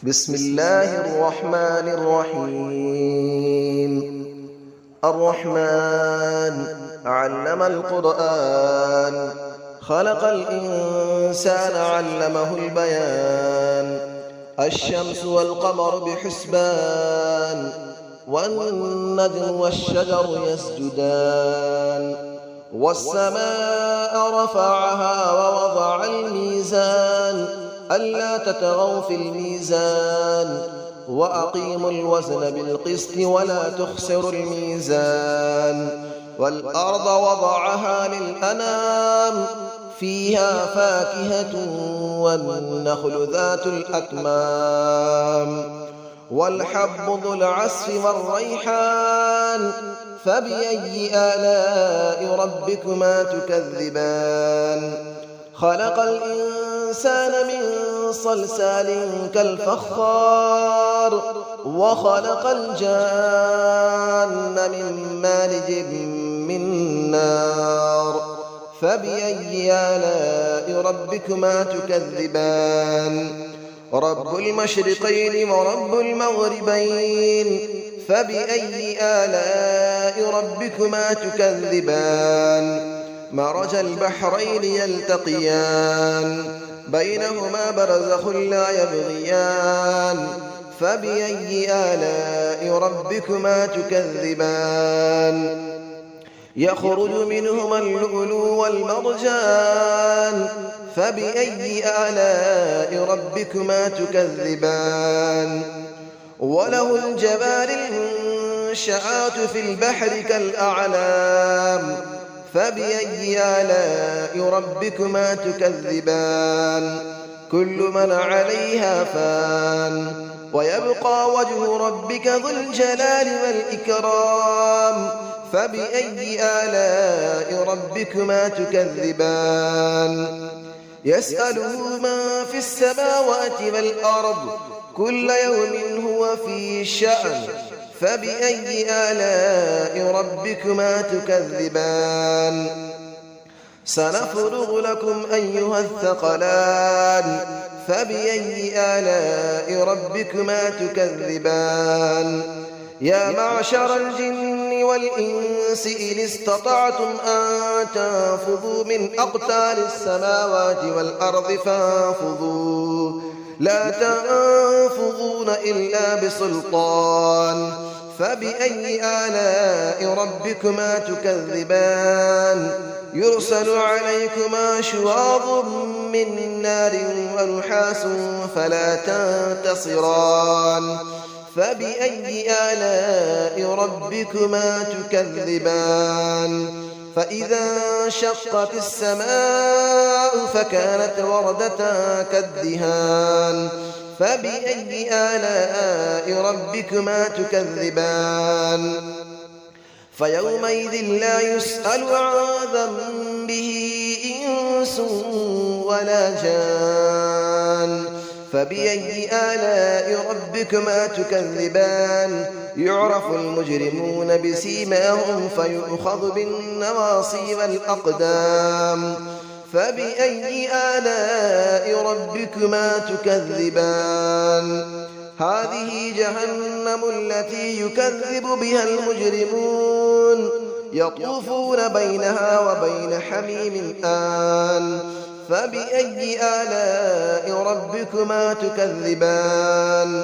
بسم الله الرحمن الرحيم. الرحمن علم القرآن، خلق الإنسان علمه البيان. الشمس والقمر بحسبان، والنجم والشجر يسجدان. والسماء رفعها ووضع الميزان، ألا تطغوا في الميزان، وأقيموا الوزن بالقسط ولا تخسروا الميزان. والأرض وضعها للأنام، فيها فاكهة والنخل ذات الأكمام. والحب ذو العصف والريحان، فبأي آلاء ربكما تكذبان. خلق الإنسان من صلصال كالفخار، وخلق الجان من مارج من نار. فبأي آلاء ربكما تكذبان. رب المشرقين ورب المغربين، فبأي آلاء ربكما تكذبان. مرج البحرين يلتقيان، بينهما برزخ لا يبغيان. فبأي آلاء ربكما تكذبان. يخرج منهما اللؤلؤ والمرجان، فبأي آلاء ربكما تكذبان. وله الجوار المنشآت في البحر كالأعلام، فبأي آلاء ربكما تكذبان. كل من عليها فان، ويبقى وجه ربك ذو الجلال والإكرام. فبأي آلاء ربكما تكذبان. يسأله من في السماوات والأرض، كل يوم هو في شأن. فبأي آلاء ربكما تكذبان. سنفرغ لكم أيها الثقلان، فبأي آلاء ربكما تكذبان. يا معشر الجن والإنس إن استطعتم أن تنفذوا من أقطار السماوات والأرض فانفذوا، لا تنفذون إلا بسلطان. فبأي آلاء ربكما تكذبان. يرسل عليكما شواظ من نار ونحاس فلا تنتصران. فبأي آلاء ربكما تكذبان. فإذا انشقت السماء فكانت وردة كالدهان. فبأي آلاء ربكما تكذبان. فيومئذ لا يسأل عن ذنبه إنس ولا جان. فبأي آلاء ربكما تكذبان. يعرف المجرمون بسيماهم فيؤخذ بالنواصي والأقدام. فبأي آلاء ربكما تكذبان. هذه جهنم التي يكذب بها المجرمون، يطوفون بينها وبين حميم آن. فبأي آلاء ربكما تكذبان.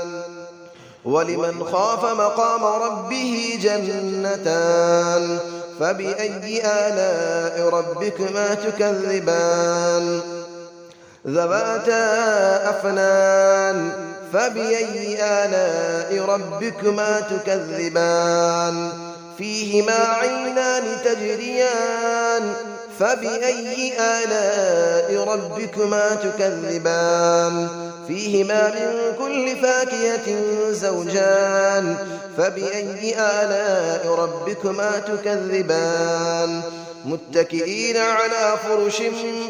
ولمن خاف مقام ربه جنتان. فبأي آلاء ربكما تكذبان. ذواتا أفنان. فبأي آلاء ربكما تكذبان. فيهما عينان تجريان. فبأي آلاء ربكما تكذبان. فيهما من كل فاكهة زوجان. فبأي آلاء ربكما تكذبان. متكئين على فرش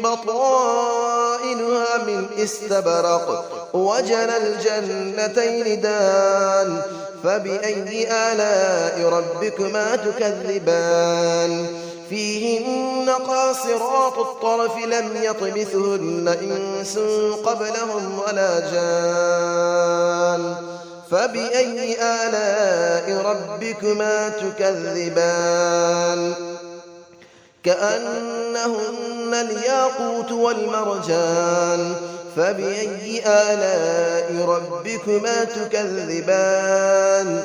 بطائنها من استبرق، وجنى الجنتين دان. فبأي آلاء ربكما تكذبان. فيهن قاصرات الطرف لم يطمثهن إنس قبلهم ولا جان. فبأي آلاء ربكما تكذبان كأنهن الياقوت والمرجان فبأي آلاء ربكما تكذبان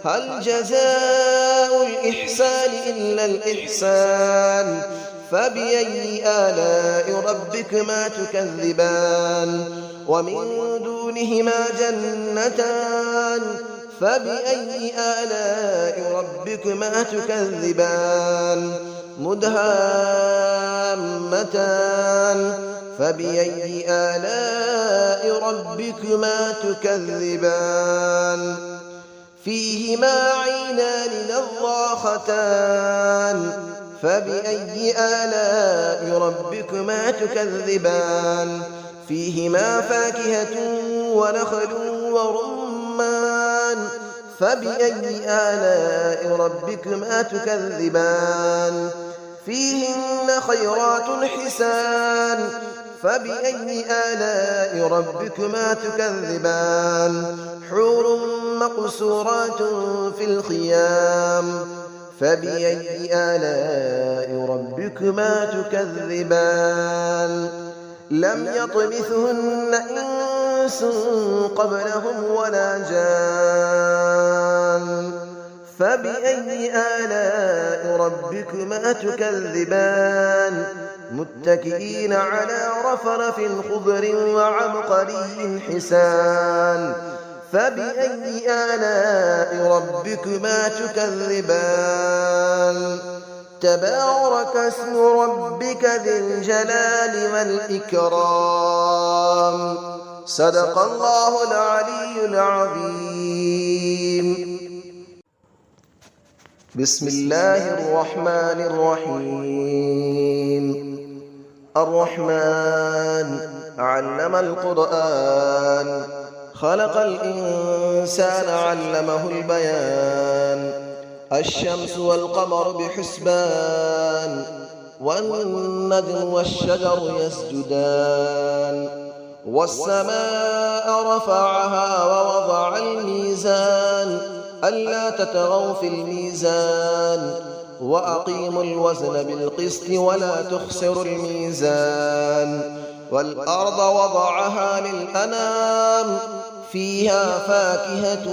هل جزاء الإحسان إلا الإحسان فبأي آلاء ربكما تكذبان ومن دونهما جنتان فبأي آلاء ربكما تكذبان مدهامتان فبأي آلاء ربكما تكذبان فيهما عينان نضاختان فبأي آلاء ربكما تكذبان فيهما فاكهة ونخل ورمان فبأي آلاء ربكما تكذبان فيهن خيرات حسان فبأي آلاء ربكما تكذبان حور مقصورات في الخيام فبأي آلاء ربكما تكذبان لم يطمثهن إنس قبلهم ولا جان فبأي آلاء ربكما تكذبان متكئين على رفرف خضر وعبقري حسان فبأي آلاء ربكما تكذبان تبارك اسم ربك ذي الجلال والإكرام صدق الله العلي العظيم بسم الله الرحمن الرحيم الرحمن علم القرآن خلق الإنسان علمه البيان الشمس والقمر بحسبان والنجم والشجر يسجدان والسماء رفعها ووضع الميزان ألا تطغوا في الميزان وأقيموا الوزن بالقسط ولا تخسروا الميزان والأرض وضعها للأنام فيها فاكهة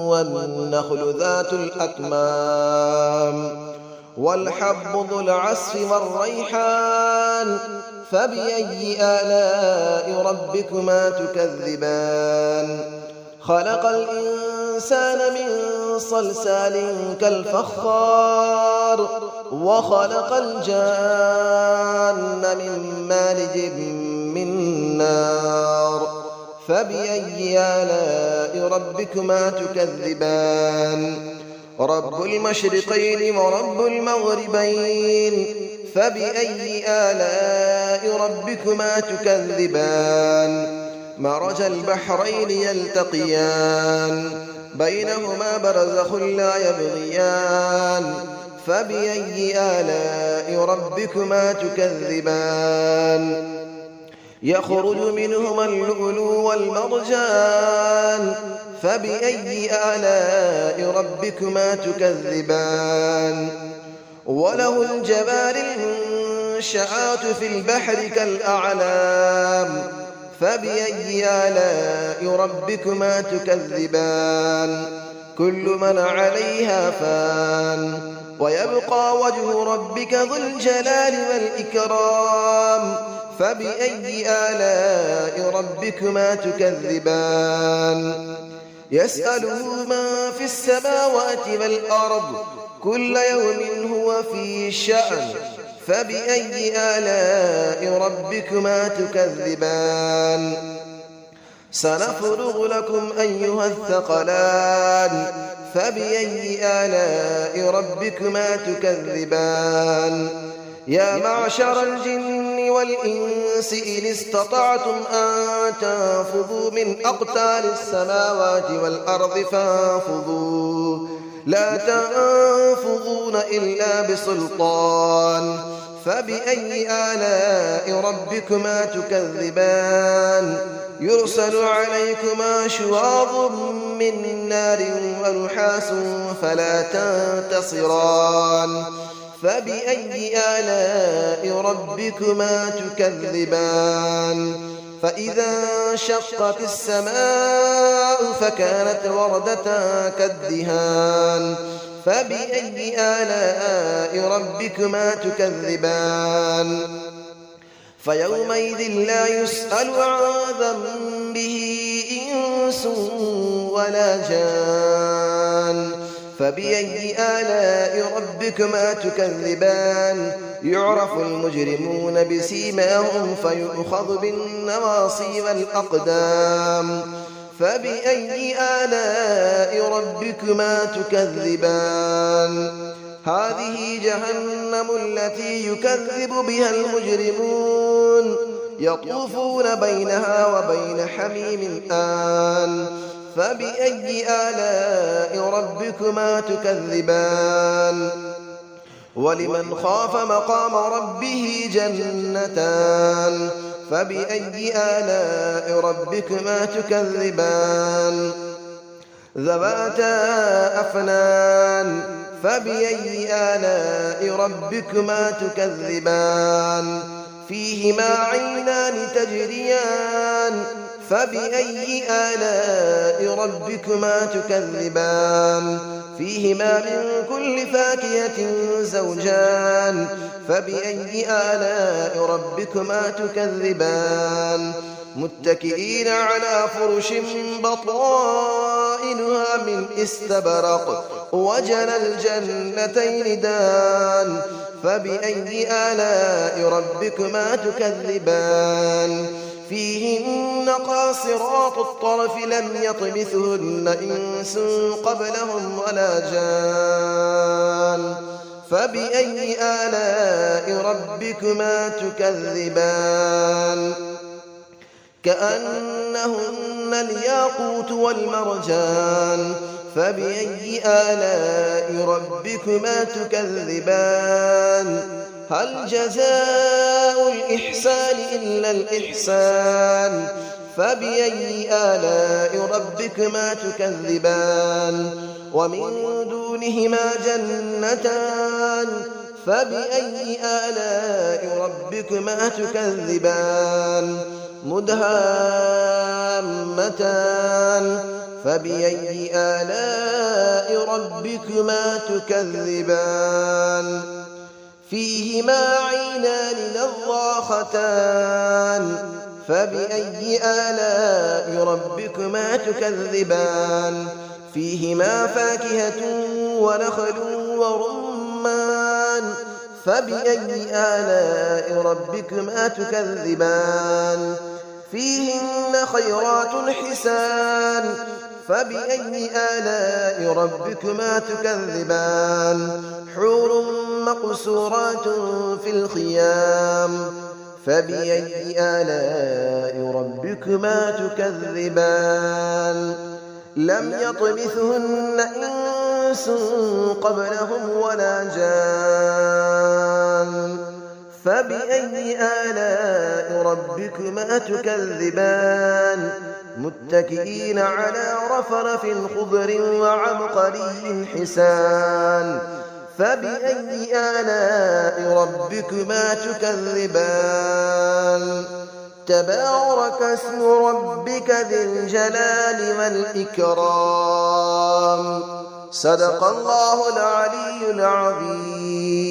والنخل ذات الأكمام والحب ذو العصف والريحان فبأي آلاء ربكما تكذبان خلق الإنسان من صلصال كالفخار وخلق الجان من مارج من نار فبأي آلاء ربكما تكذبان رب المشرقين ورب المغربين فبأي آلاء ربكما تكذبان مرج البحرين يلتقيان بينهما برزخ لا يبغيان فبأي آلاء ربكما تكذبان يخرج منهما اللؤلؤ والمرجان فبأي آلاء ربكما تكذبان وله الجبال المنشآت في البحر كالأعلام فبأي آلاء ربكما تكذبان كل من عليها فان ويبقى وجه ربك ذو الجلال والإكرام فبأي آلاء ربكما تكذبان يسأله من في السماوات والأرض كل يوم هو في شأن فبأي آلاء ربكما تكذبان سنفرغ لكم أيها الثقلان فبأي آلاء ربكما تكذبان يا معشر الجن والإنس إن استطعتم أن تنفذوا من أقطار السماوات والأرض فانفذوا لا تنفذون إلا بسلطان فبأي آلاء ربكما تكذبان يرسل عليكما شواظ من نار ونحاس فلا تنتصران فبأي آلاء ربكما تكذبان فإذا انشقت السماء فكانت وردة كالدهان فبأي آلاء ربكما تكذبان فيومئذ لا يسأل عن ذنبه إنس ولا جان فبأي آلاء ربكما تكذبان يعرف المجرمون بسيماهم فيؤخذ بالنواصي والأقدام فبأي آلاء ربكما تكذبان هذه جهنم التي يكذب بها المجرمون يطوفون بينها وبين حميم آن فبأي آلاء ربكما تكذبان ولمن خاف مقام ربه جنتان فبأي آلاء ربكما تكذبان ذواتا أفنان فبأي آلاء ربكما تكذبان فيهما عينان تجريان فبأي آلاء ربكما تكذبان فيهما من كل فاكهة زوجان فبأي آلاء ربكما تكذبان متكئين على فرش بطائنها من استبرق وجنى الجنتين دان فبأي آلاء ربكما تكذبان فيهن قاصرات الطرف لم يطمثهن إنس قبلهم ولا جان فبأي آلاء ربكما تكذبان كأنهن الياقوت والمرجان فبأي آلاء ربكما تكذبان هل جزاء الإحسان إلا الإحسان فبأي آلاء ربكما تكذبان ومن دونهما جنتان فبأي آلاء ربكما تكذبان مدهامتان فبأي آلاء ربكما تكذبان فيهما عينان نضاختان فبأي آلاء ربكما تكذبان فيهما فاكهة ونخل ورمان فبأي آلاء ربكما تكذبان فيهن خيرات حسان فبأي آلاء ربكما تكذبان حور مقصورات في الخيام فبأي آلاء ربكما تكذبان لم يطمثهن إنس قبلهم ولا جان فبأي آلاء ربكما تكذبان متكئين على رفرف خضر وعبقري حسان فبأي آلاء ربكما تكذبان تبارك اسم ربك ذي الجلال والإكرام صدق الله العلي العظيم.